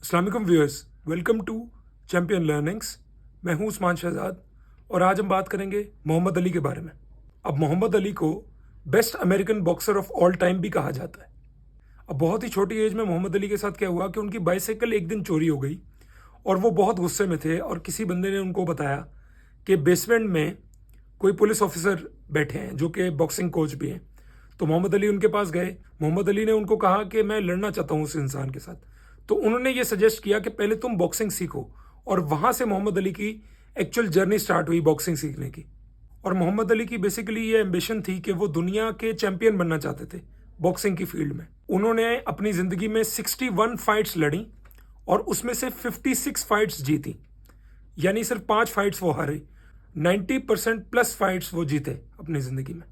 अस्सलाम वालेकुम viewers, welcome to champion learnings. मैं हूं उस्मान शहजाद और आज हम बात करेंगे मोहम्मद अली के बारे में। अब मोहम्मद अली को best American boxer of all time भी कहा जाता है। अब बहुत ही छोटी एज में मोहम्मद अली के साथ क्या हुआ कि उनकी बाइसाइकिल एक दिन चोरी हो गई और वो बहुत गुस्से में थे और किसी बंदे ने उनको बताया कि बेसमेंट में कोई पुलिस ऑफिसर बैठे हैं जो कि बॉक्सिंग कोच भी हैं। तो मोहम्मद अली उनके पास गए। मोहम्मद अली ने उनको कहा कि मैं लड़ना चाहता हूँ उस इंसान के साथ। तो उन्होंने ये सजेस्ट किया कि पहले तुम बॉक्सिंग सीखो, और वहाँ से मोहम्मद अली की एक्चुअल जर्नी स्टार्ट हुई बॉक्सिंग सीखने की। और मोहम्मद अली की बेसिकली ये एम्बिशन थी कि वो दुनिया के चैंपियन बनना चाहते थे बॉक्सिंग की फील्ड में। उन्होंने अपनी ज़िंदगी में 61 फाइट्स लड़ी और उसमें से 56 फाइट्स जीती, यानी सिर्फ 5 फाइट्स वो हारे। 90% प्लस फाइट्स वो जीते अपनी ज़िंदगी में।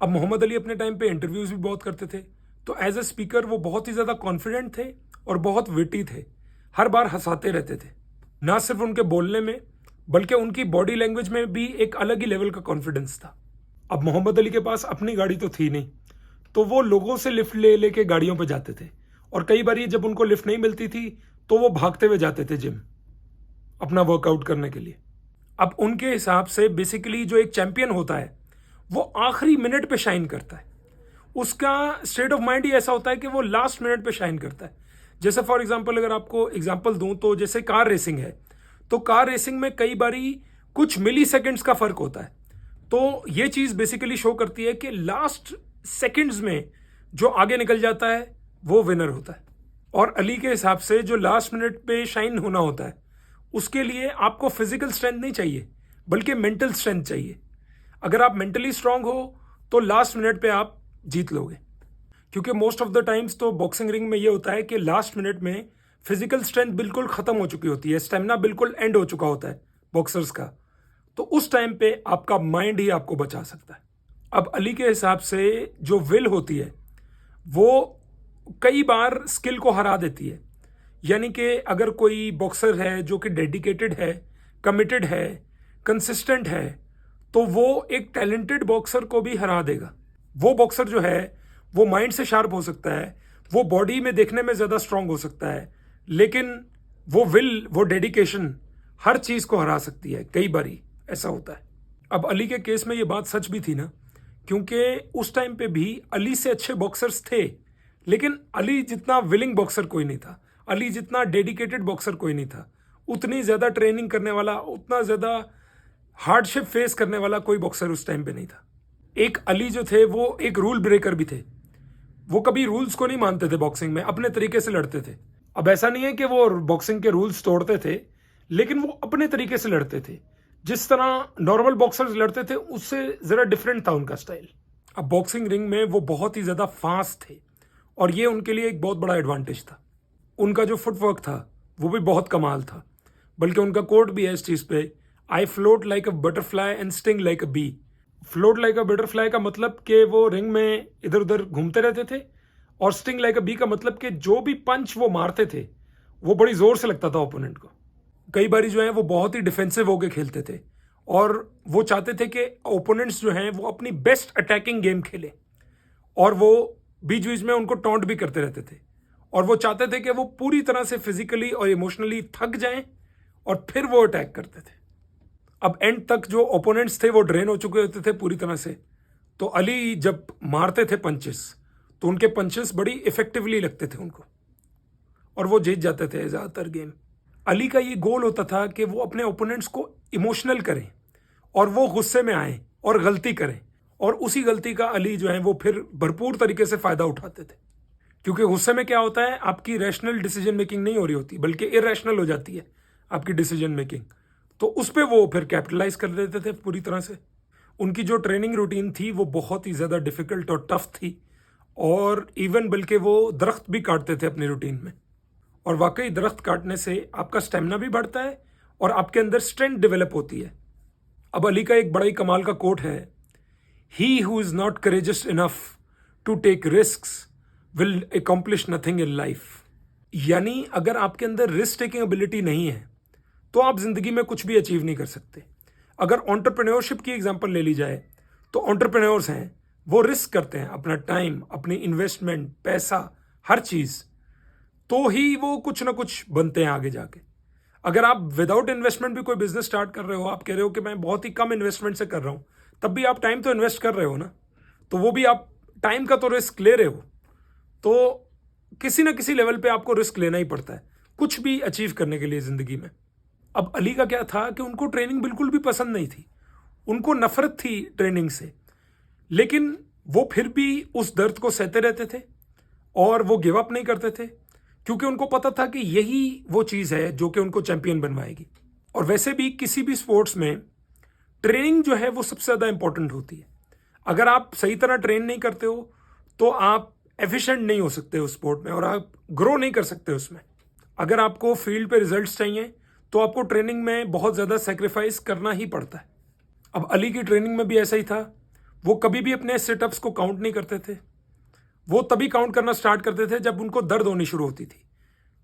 अब मोहम्मद अली अपने टाइम पे इंटरव्यूज़ भी बहुत करते थे, तो एज ए स्पीकर वो बहुत ही ज़्यादा कॉन्फिडेंट थे और बहुत विटी थे। हर बार हंसाते रहते थे, ना सिर्फ उनके बोलने में बल्कि उनकी बॉडी लैंग्वेज में भी एक अलग ही लेवल का कॉन्फिडेंस था। अब मोहम्मद अली के पास अपनी गाड़ी तो थी नहीं, तो वो लोगों से लिफ्ट ले लेके गाड़ियों पे जाते थे, और कई बार जब उनको लिफ्ट नहीं मिलती थी तो वो भागते हुए जाते थे जिम अपना वर्कआउट करने के लिए। अब उनके हिसाब से बेसिकली जो एक चैंपियन होता है वो आखिरी मिनट पे शाइन करता है। उसका स्टेट ऑफ माइंड ही ऐसा होता है कि वो लास्ट मिनट पे शाइन करता है। जैसे फॉर एग्जांपल अगर आपको एग्जांपल दूं तो जैसे कार रेसिंग है, तो कार रेसिंग में कई बारी कुछ मिली सेकेंड्स का फर्क होता है। तो ये चीज़ बेसिकली शो करती है कि लास्ट सेकेंड्स में जो आगे निकल जाता है वो विनर होता है। और अली के हिसाब से जो लास्ट मिनट पे शाइन होना होता है उसके लिए आपको फिजिकल स्ट्रेंथ नहीं चाहिए बल्कि मेंटल स्ट्रेंथ चाहिए। अगर आप मेंटली स्ट्रांग हो तो लास्ट मिनट पे आप जीत लोगे, क्योंकि मोस्ट ऑफ द टाइम्स तो बॉक्सिंग रिंग में ये होता है कि लास्ट मिनट में फिजिकल स्ट्रेंथ बिल्कुल खत्म हो चुकी होती है, स्टेमिना बिल्कुल एंड हो चुका होता है बॉक्सर्स का। तो उस टाइम पे आपका माइंड ही आपको बचा सकता है। अब अली के हिसाब से जो विल होती है वो कई बार स्किल को हरा देती है। यानी कि अगर कोई बॉक्सर है जो कि डेडिकेटेड है, कमिटेड है, कंसिस्टेंट है, तो वो एक टैलेंटेड बॉक्सर को भी हरा देगा। वो बॉक्सर जो है वो माइंड से शार्प हो सकता है, वो बॉडी में देखने में ज़्यादा स्ट्रांग हो सकता है, लेकिन वो विल, वो डेडिकेशन हर चीज़ को हरा सकती है। कई बारी ऐसा होता है। अब अली के केस में ये बात सच भी थी ना, क्योंकि उस टाइम पे भी अली से अच्छे बॉक्सर्स थे, लेकिन अली जितना विलिंग बॉक्सर कोई नहीं था, अली जितना डेडिकेटेड बॉक्सर कोई नहीं था, उतनी ज़्यादा ट्रेनिंग करने वाला, उतना ज़्यादा हार्डशिप फेस करने वाला कोई बॉक्सर उस टाइम पे नहीं था। एक अली जो थे वो एक रूल ब्रेकर भी थे। वो कभी रूल्स को नहीं मानते थे, बॉक्सिंग में अपने तरीके से लड़ते थे। अब ऐसा नहीं है कि वो बॉक्सिंग के रूल्स तोड़ते थे, लेकिन वो अपने तरीके से लड़ते थे। जिस तरह नॉर्मल बॉक्सर्स लड़ते थे उससे ज़रा डिफरेंट था उनका स्टाइल। अब बॉक्सिंग रिंग में वो बहुत ही ज़्यादा फास्ट थे और ये उनके लिए एक बहुत बड़ा एडवांटेज था। उनका जो फुटवर्क था वो भी बहुत कमाल था, बल्कि उनका कोट भी है इस चीज़ पे, I float like a butterfly and sting like a bee. Float like a butterfly का मतलब कि वो रिंग में इधर उधर घूमते रहते थे, और स्टिंग लाइक अ बी का मतलब कि जो भी पंच वो मारते थे वो बड़ी ज़ोर से लगता था ओपोनेंट को। कई बारी जो है वो बहुत ही डिफेंसिव होके खेलते थे और वो चाहते थे कि ओपोनेंट्स जो हैं वो अपनी बेस्ट अटैकिंग गेम खेले, और वो बीच बीच में उनको टॉन्ट भी करते रहते थे। और वो चाहते थे कि वो पूरी तरह से फिजिकली और इमोशनली थक जाएं और फिर वो अटैक करते थे। अब एंड तक जो ओपोनेंट्स थे वो ड्रेन हो चुके होते थे पूरी तरह से, तो अली जब मारते थे पंचेस तो उनके पंचेस बड़ी इफेक्टिवली लगते थे उनको, और वो जीत जाते थे ज़्यादातर गेम। अली का ये गोल होता था कि वो अपने ओपोनेंट्स को इमोशनल करें और वो गुस्से में आए और गलती करें, और उसी गलती का अली जो है वो फिर भरपूर तरीके से फ़ायदा उठाते थे। क्योंकि गुस्से में क्या होता है, आपकी रैशनल डिसीजन मेकिंग नहीं हो रही होती बल्कि इरेशनल हो जाती है आपकी डिसीजन मेकिंग। तो उस पर वो फिर कैपिटलाइज कर देते थे पूरी तरह से। उनकी जो ट्रेनिंग रूटीन थी वो बहुत ही ज़्यादा डिफ़िकल्ट और टफ थी, और इवन बल्कि वो दरख्त भी काटते थे अपनी रूटीन में। और वाकई दरख्त काटने से आपका स्टेमिना भी बढ़ता है और आपके अंदर स्ट्रेंथ डेवलप होती है। अब अली का एक बड़ा ही कमाल का कोट है, he who is not courageous enough to take risks will accomplish nothing in life. यानी अगर आपके अंदर रिस्क टेकिंग एबिलिटी नहीं है तो आप ज़िंदगी में कुछ भी अचीव नहीं कर सकते। अगर एंटरप्रेन्योरशिप की एग्जांपल ले ली जाए तो एंटरप्रेन्योर्स हैं, वो रिस्क करते हैं अपना टाइम, अपनी इन्वेस्टमेंट, पैसा, हर चीज़। तो ही वो कुछ ना कुछ बनते हैं आगे जाके। अगर आप विदाउट इन्वेस्टमेंट भी कोई बिजनेस स्टार्ट कर रहे हो, आप कह रहे हो कि मैं बहुत ही कम इन्वेस्टमेंट से कर रहा हूं, तब भी आप टाइम तो इन्वेस्ट कर रहे हो ना, तो वो भी आप टाइम का तो रिस्क ले रहे हो। तो किसी ना किसी लेवल पे आपको रिस्क लेना ही पड़ता है कुछ भी अचीव करने के लिए जिंदगी में। अब अली का क्या था कि उनको ट्रेनिंग बिल्कुल भी पसंद नहीं थी, उनको नफरत थी ट्रेनिंग से, लेकिन वो फिर भी उस दर्द को सहते रहते थे और वो गिव अप नहीं करते थे, क्योंकि उनको पता था कि यही वो चीज़ है जो कि उनको चैंपियन बनवाएगी। और वैसे भी किसी भी स्पोर्ट्स में ट्रेनिंग जो है वो सबसे ज़्यादा इंपॉर्टेंट होती है। अगर आप सही तरह ट्रेन नहीं करते हो तो आप एफिशिएंट नहीं हो सकते उस स्पोर्ट में और आप ग्रो नहीं कर सकते उसमें। अगर आपको फील्ड पे रिजल्ट्स चाहिए तो आपको ट्रेनिंग में बहुत ज़्यादा सेक्रीफाइस करना ही पड़ता है। अब अली की ट्रेनिंग में भी ऐसा ही था, वो कभी भी अपने सिटअप्स को काउंट नहीं करते थे। वो तभी काउंट करना स्टार्ट करते थे जब उनको दर्द होनी शुरू होती थी,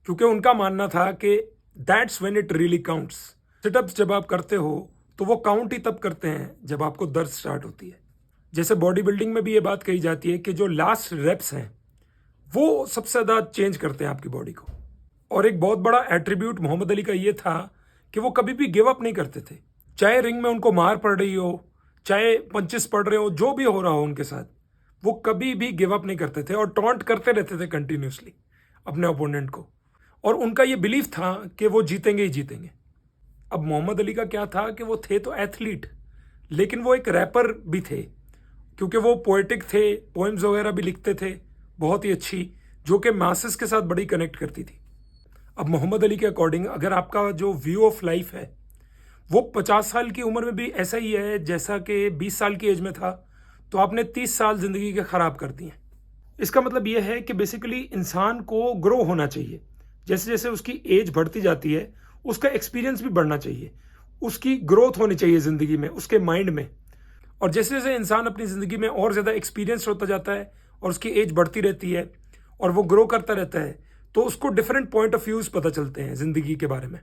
क्योंकि उनका मानना था कि that's when it really counts. Sit-ups जब आप करते हो तो वो काउंट ही तब करते हैं जब आपको दर्द स्टार्ट होती है। जैसे बॉडी बिल्डिंग में भी ये बात कही जाती है कि जो लास्ट रेप्स हैं वो सबसे ज़्यादा चेंज करते हैं आपकी बॉडी को। और एक बहुत बड़ा एट्रीब्यूट मोहम्मद अली का ये था कि वो कभी भी गिव अप नहीं करते थे, चाहे रिंग में उनको मार पड़ रही हो, चाहे पंचेस पड़ रहे हो, जो भी हो रहा हो उनके साथ, वो कभी भी गिव अप नहीं करते थे और टॉन्ट करते रहते थे कंटिन्यूसली अपने ओपोनेंट को। और उनका ये बिलीफ था कि वो जीतेंगे ही जीतेंगे। अब मोहम्मद अली का क्या था कि वो थे तो एथलीट, लेकिन वो एक रैपर भी थे, क्योंकि वो पोएटिक थे, पोएम्स वगैरह भी लिखते थे बहुत ही अच्छी, जो कि मासेस के साथ बड़ी कनेक्ट करती थी। अब मोहम्मद अली के अकॉर्डिंग अगर आपका जो व्यू ऑफ लाइफ है वो 50 साल की उम्र में भी ऐसा ही है जैसा कि 20 साल की एज में था, तो आपने 30 साल जिंदगी के खराब कर दिए। इसका मतलब यह है कि बेसिकली इंसान को ग्रो होना चाहिए। जैसे जैसे उसकी एज बढ़ती जाती है उसका एक्सपीरियंस भी बढ़ना चाहिए, उसकी ग्रोथ होनी चाहिए जिंदगी में, उसके माइंड में। और जैसे जैसे इंसान अपनी जिंदगी में और ज़्यादा एक्सपीरियंस होता जाता है और उसकी एज बढ़ती रहती है और वो ग्रो करता रहता है, तो उसको डिफरेंट पॉइंट ऑफ व्यूज पता चलते हैं जिंदगी के बारे में।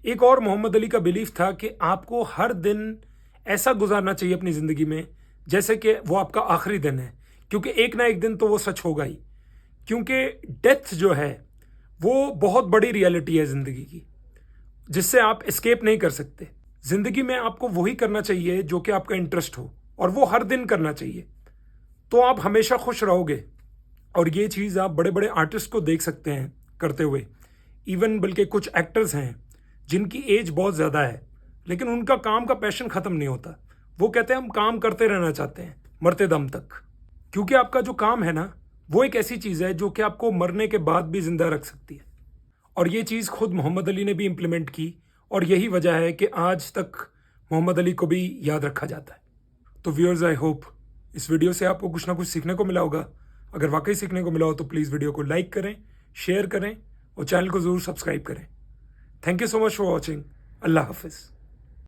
एक और मोहम्मद अली का बिलीफ था कि आपको हर दिन ऐसा गुजारना चाहिए अपनी ज़िंदगी में जैसे कि वो आपका आखिरी दिन है, क्योंकि एक ना एक दिन तो वो सच होगा ही। क्योंकि डेथ जो है वो बहुत बड़ी रियलिटी है ज़िंदगी की, जिससे आप एस्केप नहीं कर सकते। ज़िंदगी में आपको वही करना चाहिए जो कि आपका इंटरेस्ट हो, और वो हर दिन करना चाहिए, तो आप हमेशा खुश रहोगे। और ये चीज़ आप बड़े बड़े आर्टिस्ट को देख सकते हैं करते हुए। इवन बल्कि कुछ एक्टर्स हैं जिनकी एज बहुत ज़्यादा है, लेकिन उनका काम का पैशन ख़त्म नहीं होता। वो कहते हैं हम काम करते रहना चाहते हैं मरते दम तक, क्योंकि आपका जो काम है ना वो एक ऐसी चीज़ है जो कि आपको मरने के बाद भी ज़िंदा रख सकती है। और ये चीज़ खुद मोहम्मद अली ने भी इम्प्लीमेंट की, और यही वजह है कि आज तक मोहम्मद अली को भी याद रखा जाता है। तो व्यूअर्स, आई होप इस वीडियो से आपको कुछ ना कुछ सीखने को मिला होगा। अगर वाकई सीखने को मिला हो तो प्लीज़ वीडियो को लाइक करें, शेयर करें और चैनल को ज़रूर सब्सक्राइब करें। Thank you so much for watching. अल्लाह हाफिज़।